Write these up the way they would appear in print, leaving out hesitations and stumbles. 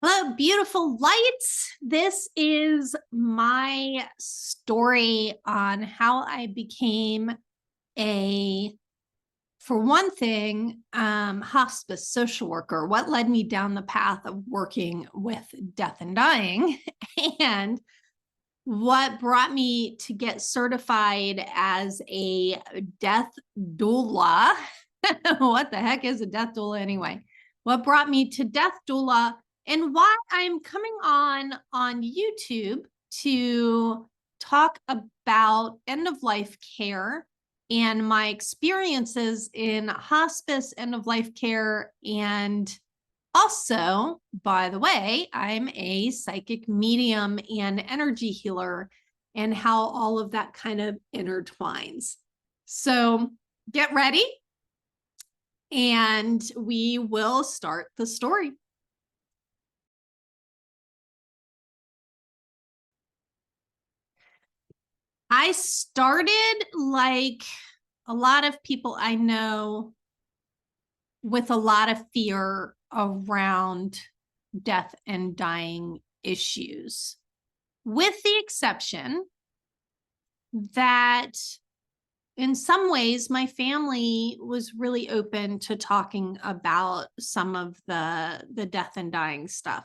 Hello, beautiful lights. This is my story on how I became for one thing, hospice social worker. What led me down the path of working with death and dying, and what brought me to get certified as a death doula. What the heck is a death doula anyway? What brought me to death doula and why I'm coming on YouTube to talk about end of life care and my experiences in hospice, end of life care, and also, by the way, I'm a psychic medium and energy healer, and how all of that kind of intertwines. So get ready, and we will start the story. I started, like a lot of people I know, with a lot of fear around death and dying issues, with the exception that in some ways my family was really open to talking about some of the death and dying stuff.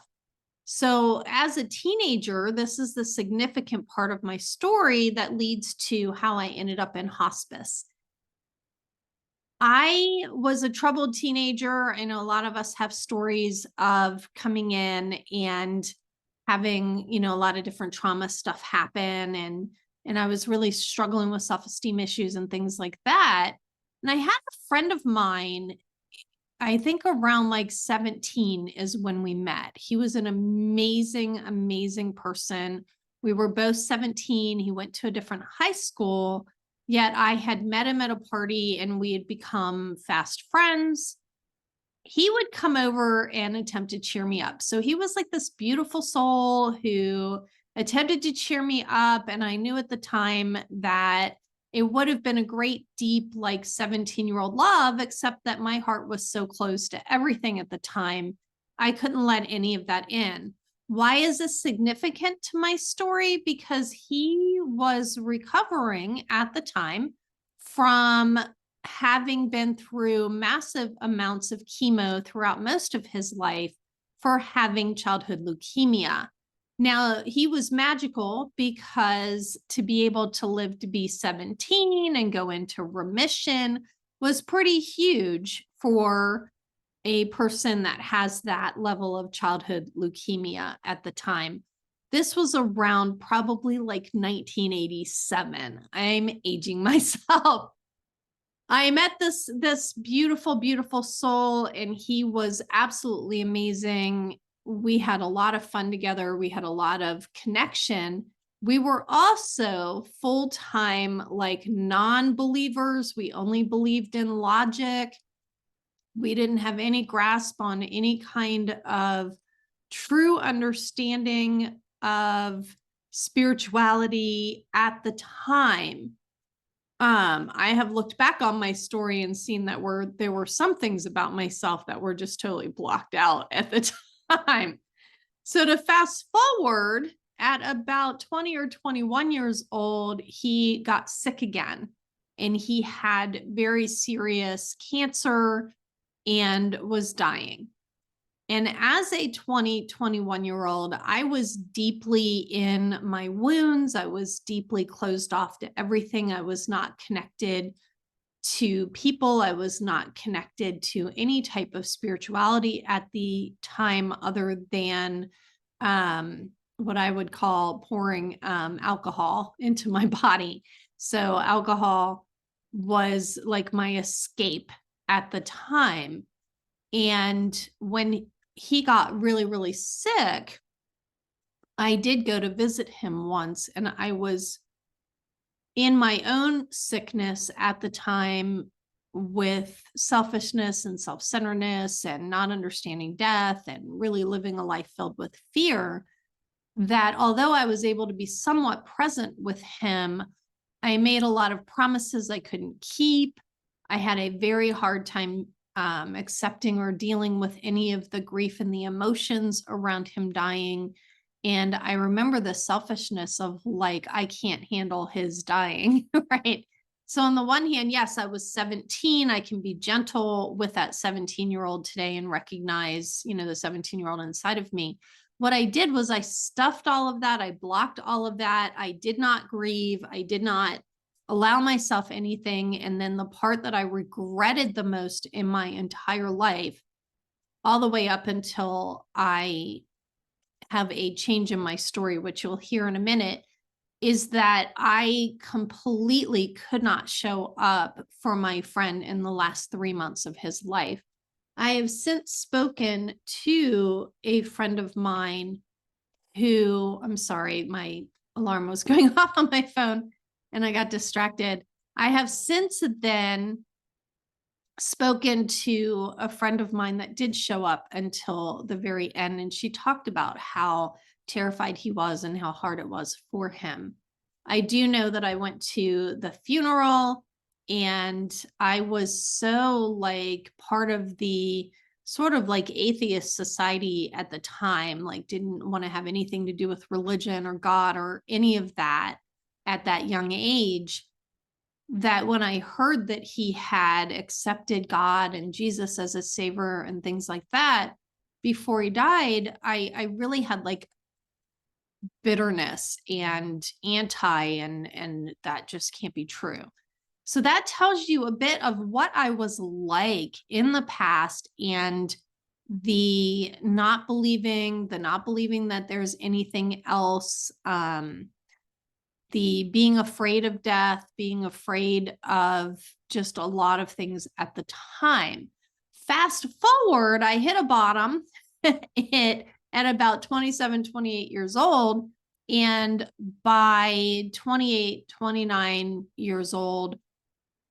So as a teenager, this is the significant part of my story that leads to how I ended up in hospice. I was a troubled teenager. I know a lot of us have stories of coming in and having, a lot of different trauma stuff happen. And I was really struggling with self-esteem issues and things like that. And I had a friend of mine, I think around like 17 is when we met. He was an amazing, amazing person. We were both 17. He went to a different high school. Yet I had met him at a party and we had become fast friends. He would come over and attempt to cheer me up. So he was like this beautiful soul who attempted to cheer me up. And I knew at the time that it would have been a great, deep, like 17-year-old love, except that my heart was so closed to everything at the time. I couldn't let any of that in. Why is this significant to my story? Because he was recovering at the time from having been through massive amounts of chemo throughout most of his life for having childhood leukemia. Now, he was magical because to be able to live to be 17 and go into remission was pretty huge for a person that has that level of childhood leukemia at the time. This was around probably like 1987. I'm aging myself. I met this beautiful, beautiful soul, and he was absolutely amazing. We had a lot of fun together. We had a lot of connection. We were also full-time, like non-believers. We only believed in logic. We didn't have any grasp on any kind of true understanding of spirituality at the time. I have looked back on my story and seen that there were some things about myself that were just totally blocked out at the time. So to fast forward, at about 20 or 21 years old, he got sick again, and he had very serious cancer and was dying. And as a 21-year-old, I was deeply in my wounds. I was deeply closed off to everything. I was not connected to people. I was not connected to any type of spirituality at the time other than what I would call pouring alcohol into my body. So alcohol was like my escape at the time. And when he got really, really sick, I did go to visit him once, and I was in my own sickness at the time with selfishness and self-centeredness and not understanding death and really living a life filled with fear, that although I was able to be somewhat present with him, I made a lot of promises I couldn't keep. I had a very hard time accepting or dealing with any of the grief and the emotions around him dying. And I remember the selfishness of like, I can't handle his dying, right? So on the one hand, yes, I was 17. I can be gentle with that 17-year-old today and recognize, the 17-year-old inside of me. What I did was I stuffed all of that. I blocked all of that. I did not grieve. I did not allow myself anything. And then the part that I regretted the most in my entire life, all the way up until I have a change in my story, which you'll hear in a minute, is that I completely could not show up for my friend in the last 3 months of his life. I have since spoken to a friend of mine who, I'm sorry, my alarm was going off on my phone and I got distracted. I have since then spoken to a friend of mine that did show up until the very end, and she talked about how terrified he was and how hard it was for him. I do know that I went to the funeral and I was so like part of the sort of like atheist society at the time, like didn't want to have anything to do with religion or God or any of that at that young age, that when I heard that he had accepted God and Jesus as a savior and things like that before he died, I really had like bitterness and and that just can't be true. So that tells you a bit of what I was like in the past, and the not believing that there's anything else, the being afraid of death, being afraid of just a lot of things at the time. Fast forward, I hit a bottom at about 27, 28 years old. And by 28, 29 years old,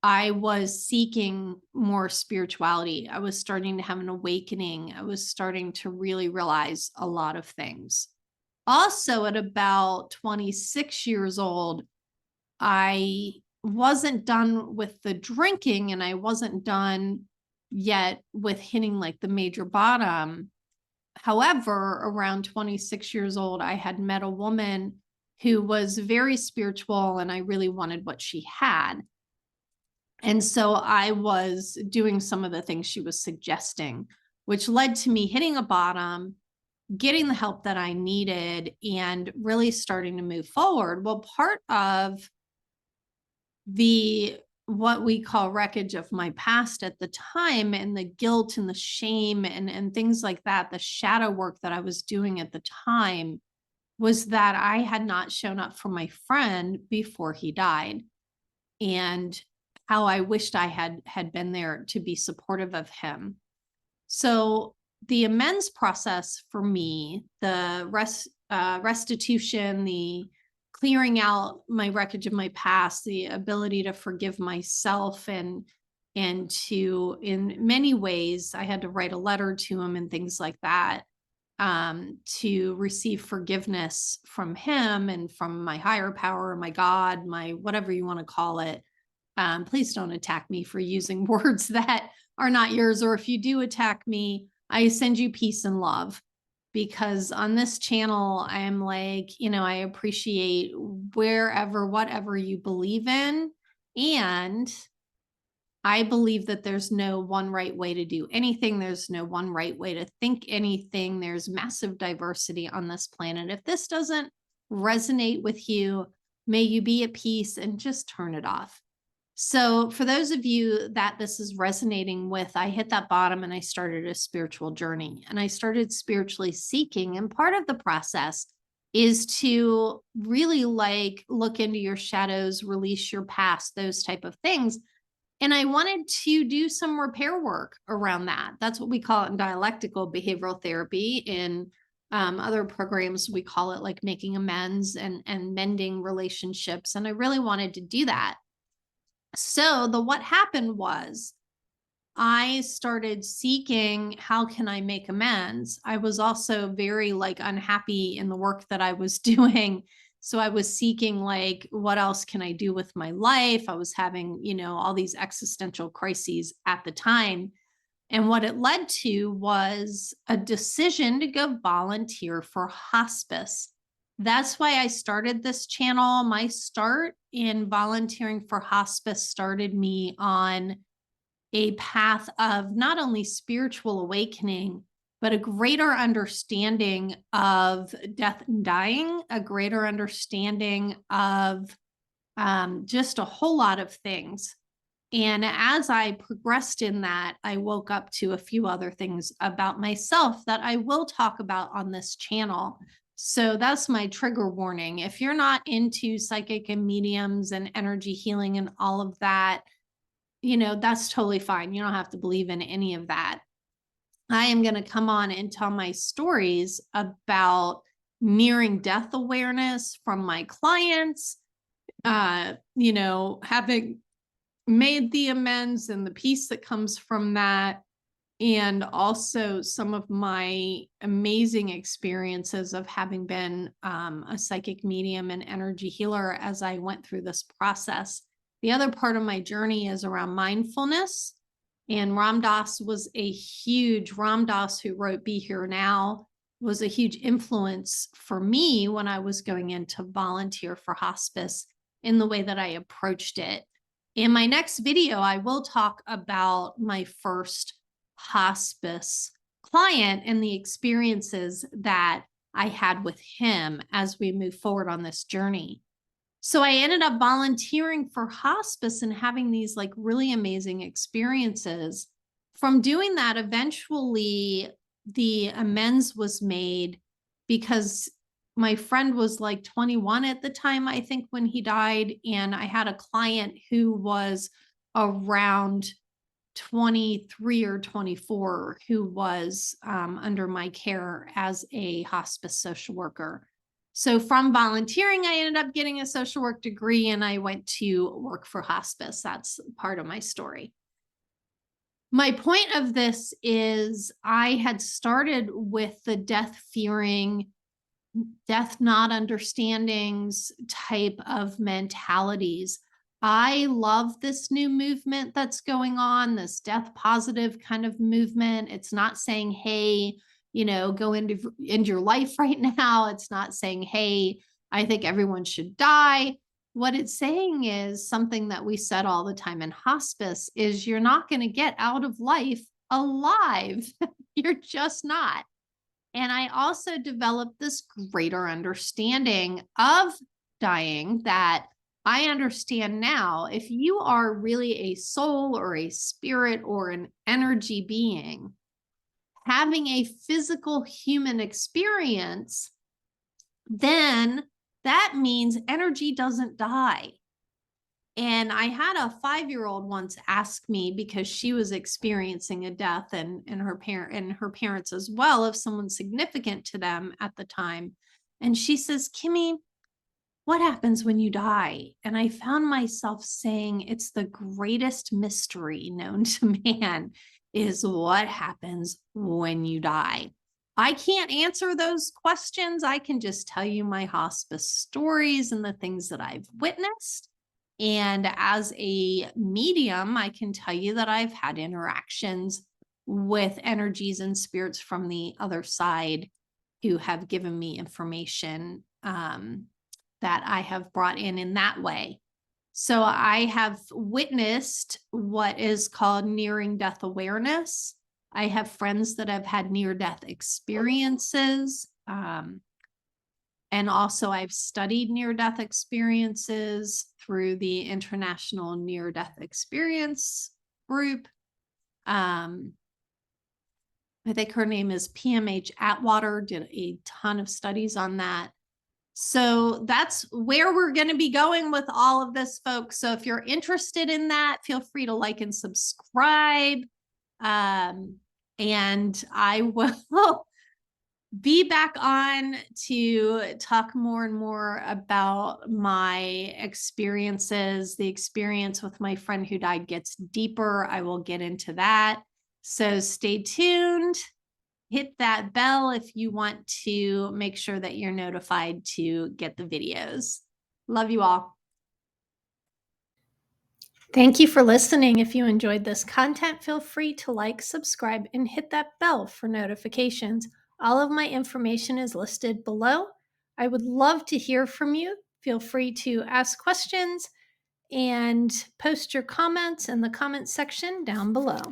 I was seeking more spirituality. I was starting to have an awakening. I was starting to really realize a lot of things. Also, at about 26 years old, I wasn't done with the drinking and I wasn't done yet with hitting like the major bottom. However, around 26 years old, I had met a woman who was very spiritual and I really wanted what she had. And so I was doing some of the things she was suggesting, which led to me hitting a bottom, getting the help that I needed, and really starting to move forward. Well, part of the what we call wreckage of my past at the time, and the guilt and the shame and things like that, the shadow work that I was doing at the time, was that I had not shown up for my friend before he died, and how I wished I had been there to be supportive of him. So the amends process for me, the restitution, the clearing out my wreckage of my past, the ability to forgive myself, and to, in many ways, I had to write a letter to him and things like that, to receive forgiveness from him and from my higher power, my God, my whatever you want to call it. Please don't attack me for using words that are not yours, or if you do attack me, I send you peace and love, because on this channel, I am like, I appreciate whatever you believe in. And I believe that there's no one right way to do anything. There's no one right way to think anything. There's massive diversity on this planet. If this doesn't resonate with you, may you be at peace and just turn it off. So for those of you that this is resonating with, I hit that bottom and I started a spiritual journey, and I started spiritually seeking. And part of the process is to really like look into your shadows, release your past, those type of things. And I wanted to do some repair work around that. That's what we call it in dialectical behavioral therapy. In other programs, we call it like making amends and mending relationships. And I really wanted to do that. So what happened was I started seeking, how can I make amends? I was also very like unhappy in the work that I was doing. So I was seeking like, what else can I do with my life? I was having, all these existential crises at the time. And what it led to was a decision to go volunteer for hospice. That's why I started this channel. My start in volunteering for hospice started me on a path of not only spiritual awakening, but a greater understanding of death and dying, a greater understanding of just a whole lot of things. And as I progressed in that, I woke up to a few other things about myself that I will talk about on this channel. So that's my trigger warning. If you're not into psychic and mediums and energy healing and all of that, that's totally fine. You don't have to believe in any of that. I am going to come on and tell my stories about nearing death awareness from my clients, having made the amends and the peace that comes from that. And also some of my amazing experiences of having been a psychic medium and energy healer as I went through this process. The other part of my journey is around mindfulness. And Ram Dass, who wrote Be Here Now, was a huge influence for me when I was going in to volunteer for hospice in the way that I approached it. In my next video, I will talk about my first hospice client and the experiences that I had with him as we move forward on this journey. So I ended up volunteering for hospice and having these like really amazing experiences. From doing that, eventually the amends was made because my friend was like 21 at the time, I think, when he died. And I had a client who was around 23 or 24 who was under my care as a hospice social worker. So from volunteering, I ended up getting a social work degree and I went to work for hospice. That's part of my story. My point of this is I had started with the death-fearing, death not understandings type of mentalities. I love this new movement that's going on, this death positive kind of movement. It's not saying, hey, go into your life right now. It's not saying, hey, I think everyone should die. What it's saying is something that we said all the time in hospice is you're not going to get out of life alive. You're just not. And I also developed this greater understanding of dying that I understand now. If you are really a soul or a spirit or an energy being, having a physical human experience, then that means energy doesn't die. And I had a 5-year-old once ask me, because she was experiencing a death and her parents as well, of someone significant to them at the time. And she says, Kimmy, what happens when you die? And I found myself saying, it's the greatest mystery known to man is what happens when you die. I can't answer those questions. I can just tell you my hospice stories and the things that I've witnessed. And as a medium, I can tell you that I've had interactions with energies and spirits from the other side who have given me information that I have brought in that way. So I have witnessed what is called nearing death awareness. I have friends that have had near-death experiences. And also I've studied near-death experiences through the International Near-Death Experience group. I think her name is PMH Atwater, did a ton of studies on that. So that's where we're going to be going with all of this, folks. So if you're interested in that, feel free to like and subscribe. And I will be back on to talk more and more about my experiences. The experience with my friend who died gets deeper. I will get into that. So stay tuned. Hit that bell if you want to make sure that you're notified to get the videos. Love you all. Thank you for listening. If you enjoyed this content, feel free to like, subscribe, and hit that bell for notifications. All of my information is listed below. I would love to hear from you. Feel free to ask questions and post your comments in the comment section down below.